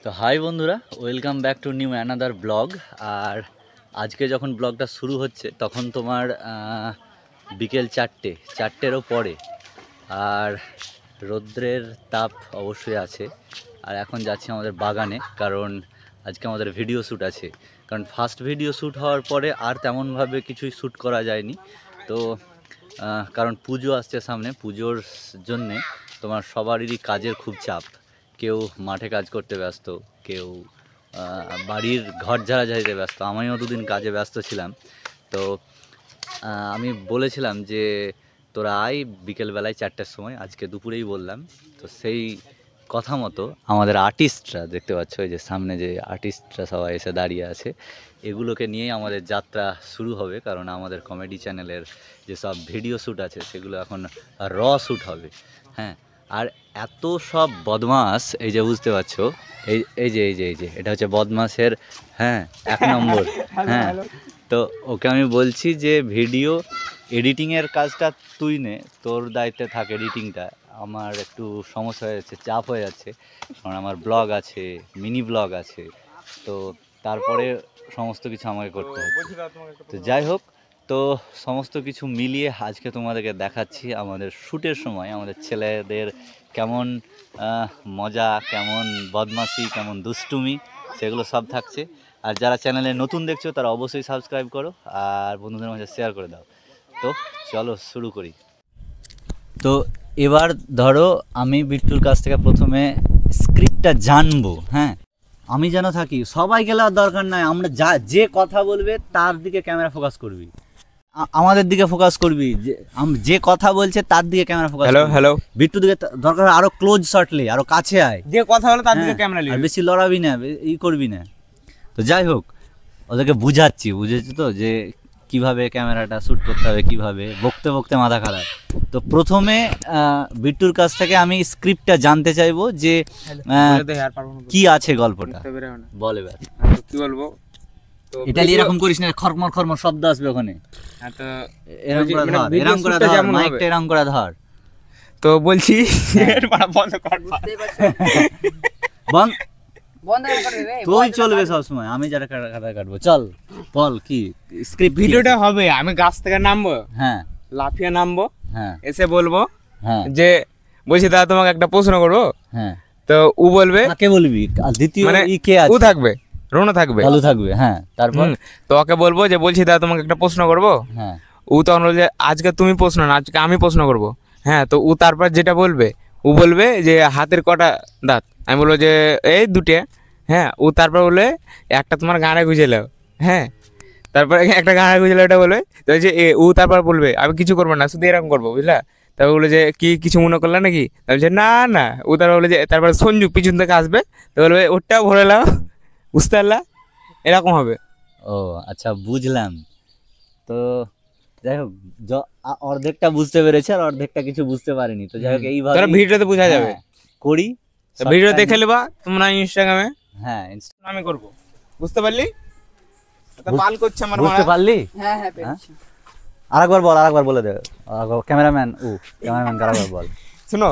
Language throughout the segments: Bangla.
তো হাই বন্ধুরা, welcome back to new another blog. আর আজকে যখন ব্লগটা শুরু হচ্ছে তখন তোমার বিকেল চারটেরও পরে, আর রৌদ্রের তাপ অবশ্যই আছে। আর এখন যাচ্ছি আমাদের বাগানে, কারণ আজকে আমাদের ভিডিও শ্যুট আছে। কারণ ফার্স্ট ভিডিও শ্যুট হওয়ার পরে আর তেমনভাবে কিছুই শ্যুট করা যায়নি। তো কারণ পুজো আসছে সামনে, পুজোর জন্যে তোমার সবারই কাজের খুব চাপ। কেউ মাঠে কাজ করতে ব্যস্ত, কেউ বাড়ির ঘর ঝাড়াঝাড়িতে ব্যস্ত। আমিও দুদিন কাজে ব্যস্ত ছিলাম। তো আমি বলেছিলাম যে তোরা আয় বিকেলবেলায় 4টের সময়, আজকে দুপুরেই বললাম। তো সেই কথা মতো আমাদের আর্টিস্টরা দেখতে পাচ্ছ, এই যে সামনে যে আর্টিস্টরা সবাই এসে দাঁড়িয়ে আছে, এগুলোকে নিয়েই আমাদের যাত্রা শুরু হবে। কারণ আমাদের কমেডি চ্যানেলের যেসব ভিডিও শ্যুট আছে সেগুলো এখন র শ্যুট হবে। হ্যাঁ, আর এত সব বদমাস, এই যে বুঝতে পারছো, এই যে এটা হচ্ছে বদমাসের 1 নম্বর। হ্যাঁ, তো ওকে আমি বলছি যে ভিডিও এডিটিংয়ের কাজটা তুই নে, তোর দায়িত্বে থাক এডিটিংটা। আমার একটু সমস্যা হয়ে যাচ্ছে, চাপ হয়ে যাচ্ছে, কারণ আমার ব্লগ আছে, মিনি ব্লগ আছে। তো তারপরে সমস্ত কিছু আমাকে করতে হচ্ছে। তো যাই হোক, তো সমস্ত কিছু মিলিয়ে আজকে তোমাদেরকে দেখাচ্ছি আমাদের শ্যুটের সময় আমাদের ছেলেদের কেমন মজা, কেমন বদমাশি, কেমন দুষ্টুমি, সেগুলো সব থাকছে। আর যারা চ্যানেলে নতুন দেখছো তারা অবশ্যই সাবস্ক্রাইব করো আর বন্ধুদের মাঝে শেয়ার করে দাও। তো চলো শুরু করি। তো এবার ধরো আমি বিট্টুর কাছ থেকে প্রথমে স্ক্রিপ্টটা জানবো। হ্যাঁ, আমি যেন থাকি, সবাই গেলে আর দরকার নাই, আমরা যে কথা বলবে তার দিকে ক্যামেরা ফোকাস করবি, আমাদের দিকে ফোকাস করবি, যে কথা বলছে তার দিকে ক্যামেরা ফোকাস। হ্যালো বিট্টু দিকে দরকার আরো ক্লোজ শটলি, আরো কাছে আয়, যে কথা বলে তার দিকে ক্যামেরা নিবি, আর বেশি লড়াবি না, ই করবি না। তো যাই হোক, ওদেরকে বুঝাচ্ছি, বুঝেছি তো যে কিভাবে ক্যামেরাটা শ্যুট করতে হবে, কিভাবে। বকতে বকতে মাথা খারাপ। তো প্রথমে বিট্টুর কাছ থেকে আমি স্ক্রিপ্টটা জানতে চাইবো যে কি আছে গল্পটা, বল এবার। কি বলবো, এটা এরকম করিস না, খরমর খরমর শব্দ আসবে ওখানে। তো এরকম করে ধর, এরকম করে ধর, মাইকটা এরকম করে ধর। তো বলছি বন্ধ কর, বন্ধ তুই চলবে সবসময়, আমি যারা কাটা কাটবো। চল বল কি স্ক্রিপ্ট। ভিডিওটা হবে আমি গাছ থেকে নামবো, হ্যাঁ লাফিয়ে নামবো, হ্যাঁ, এসে বলবো হ্যাঁ যে বলছি দাদা তোমাকে একটা প্রশ্ন করবো। হ্যাঁ, তো ও বলবে, কাকে বলবি, আর দ্বিতীয় মানে ই কে আছে? ও থাকবে, রোনা থাকবে, চালু থাকবে। হ্যাঁ, তারপর তো ওকে বলবো যে বলছি দাদা তোমাকে একটা প্রশ্ন করবো। হ্যাঁ, ও তখন বলছে আজকে তুমি প্রশ্ন না, আজকে আমি প্রশ্ন করবো। হ্যাঁ, তো ও তারপর যেটা বলবে, ও বলবে যে হাতের কটা দাঁত, আমি বলবো যে এই 2টে। হ্যাঁ, ও তারপর বলবে একটা তোমার গানে গুঁজে নাও। হ্যাঁ, তারপরে একটা গানে গুঁজে নাও, এটা বলবে। তো যে ও তারপর বলবে আমি কিছু করবো না, শুধু এরকম করবো, বুঝলা। তারপর বলে যে কি কিছু মনে করলে নাকি, তারপর বলছে না না। ও তারপর বলে যে, তারপরে সঞ্জু পিছন থেকে আসবে, তো বলবে ওটাও ভরে নাও, বুঝতে পারলা, এরকম হবে। ও আচ্ছা, বুঝলাম। তো যাই হোক, অর্ধেকটা বুঝতে পেরেছে আর অর্ধেকটা কিছু বুঝতে পারিনি। তো যাই হোক, এইভাবে ভিডিওতে বোঝা যাবে, করি। ভিডিও দেখে নেবা তোমরা ইনস্টাগ্রামে। হ্যাঁ, আমি করব, বুঝতে পারলি? পাল করছে আমার, বুঝতে পারলি? হ্যাঁ হ্যাঁ পেরেছি। আরেকবার বল, আরেকবার বলে দে। ক্যামেরাম্যান আরেকবার বল। শোনো,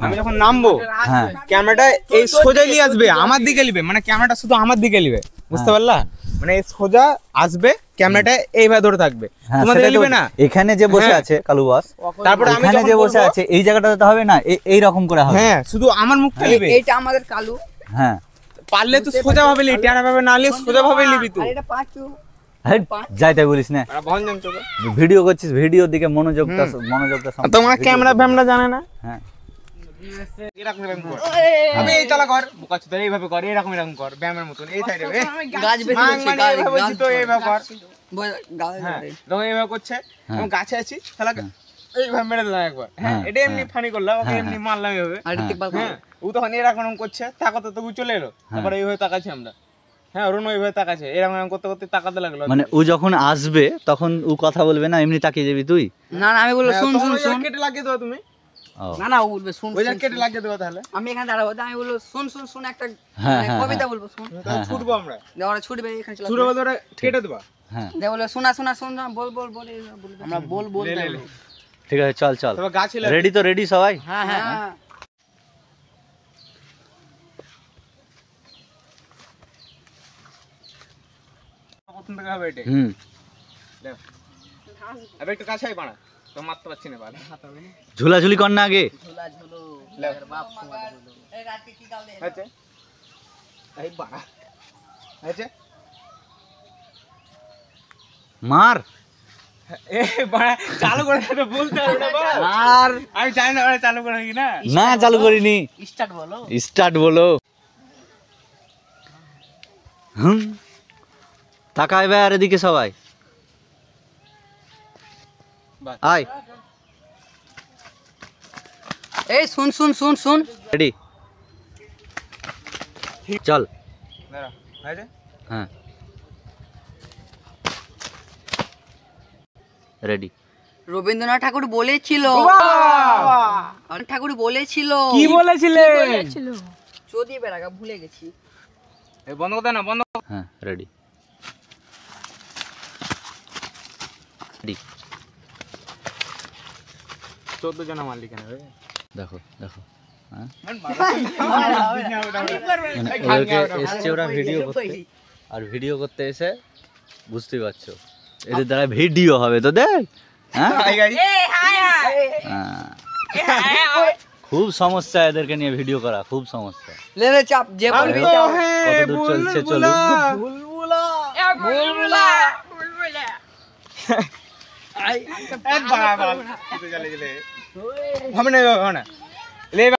আমি যখন নামবো, হ্যাঁ, ক্যামেরাটা এই সোজা নিয়ে আসবে, আমার দিকে নিবে, মানে ক্যামেরাটা শুধু আমার দিকে নিবে, বুঝতে পারলা? মানে এই সোজা আসবে, ক্যামেরাটা এইভাবে ধরে থাকবে, তোমাদের নিবে না। এখানে যে বসে আছে কালু বস, তারপরে আমি এখানে যে বসে আছে এই জায়গাটাতে হবে না, এই রকম করে হবে। হ্যাঁ, শুধু আমার মুখটা নিবে। এইটা আমাদের কালু। হ্যাঁ, পারলে তুই সোজা ভাবে নিবি, টেরা ভাবে না নিলে সোজা ভাবে নিবি তুই। আর এটা পাঁচু। যাই তাই বলিস না, ভঞ্জন চলো, ভিডিও করছিস, ভিডিওর দিকে মনোযোগটা তোমার ক্যামেরা ফ্যামেরা জানে না। হ্যাঁ, এরকম কর, আমি এই চালা কর, বোকাচ্ছ তো এইভাবে কর, এরকম কর, ব্যায়ামের মতন এই সাইডে গাছ বেশি হচ্ছে, গাছ তো এইভাবে কর। গাছ যখন এইভাবে করছে, আমি গাছে আছি, তাহলে এইভাবে মেরে দিলাম একবার। হ্যাঁ, এটা এমনি ফানি করলাম, ওকে এমনি মারলাম এইভাবে। হ্যাঁ, ও তখন এরকম করছে, তাকাতে তো চলে এলো, তারপরে এইভাবে তাকাচ্ছি আমরা। হ্যাঁ, অরুণ ওইভাবে তাকাচ্ছে, এরকম করতে করতে তাকাতে লাগলো। মানে ও যখন আসবে তখন ও কথা বলবে না, এমনি তাকিয়ে যাবি তুই? না না, আমি বলবো শুন শুন শুন, কেটে লাগিয়ে দাও তুমি। না না, ও বলবে শুন, ওই কেটে লাগিয়ে দেবো, তাহলে আমি এখানে দাঁড়াবো, আমি বলবো শুন শুন শুন, একটা কবিতা বলবো, শুন। ছুটবো আমরা, ওরা ছুটবে, এখানে চলে ছুটবো, ওরা কেটে দেবা। হ্যাঁ, বলে শোনা শোনা শোন, বল বল বল, আমরা বল বল। ঠিক আছে, চল চল, তবে গাছে রেডি তো? রেডি সবাই? হ্যাঁ হ্যাঁ। প্রথম থেকে হবে এটা হুম আবে একটু কাছে আয় বাড়া তো মারতে পারছি না বাড়া ঝুলাঝুলি কর না আগে ঝুলা ঝুলো লেও। বাপ তোমার ঝুলো এই রাতে কি গাল দে আচ্ছা এই বাড়া আচ্ছা মার এ বাড়া চালু করে তো বলতে হবে না বাড়া আর আমি জানি না বাড়া চালু করে কি না না চালু করিনি স্টার্ট বলো স্টার্ট বলো হুম তাকায় আর এদিকে সবাই বাহ। আয় এই শুন শুন শুন শুন রেডি চল দাঁড়া আচ্ছা হ্যাঁ রেডি রবীন্দ্রনাথ ঠাকুর বলেছিল ঠাকুর বলেছিল কি বলেছিলে যদি বেড়াগা ভুলে গেছি এই বন্ধ করতে না বন্ধ হ্যাঁ রেডি রেডি 14 জন মারলি কেন রে দেখো দেখো হ্যাঁ এই মানে ওদেরকে এসছে ওরা ভিডিও করতে আর ভিডিও করতে এসে বুঝতেই পারছো এদের দ্বারা ভিডিও হবে তোদের হ্যাঁ হ্যাঁ। খুব সমস্যা এদেরকে নিয়ে ভিডিও করা খুব সমস্যা লে লে চাপ যে বলবি চাপ কতদূর চলছে চলুক বুলবুলা এক বাড়া বাড়া তুই চলে গেলে হবে না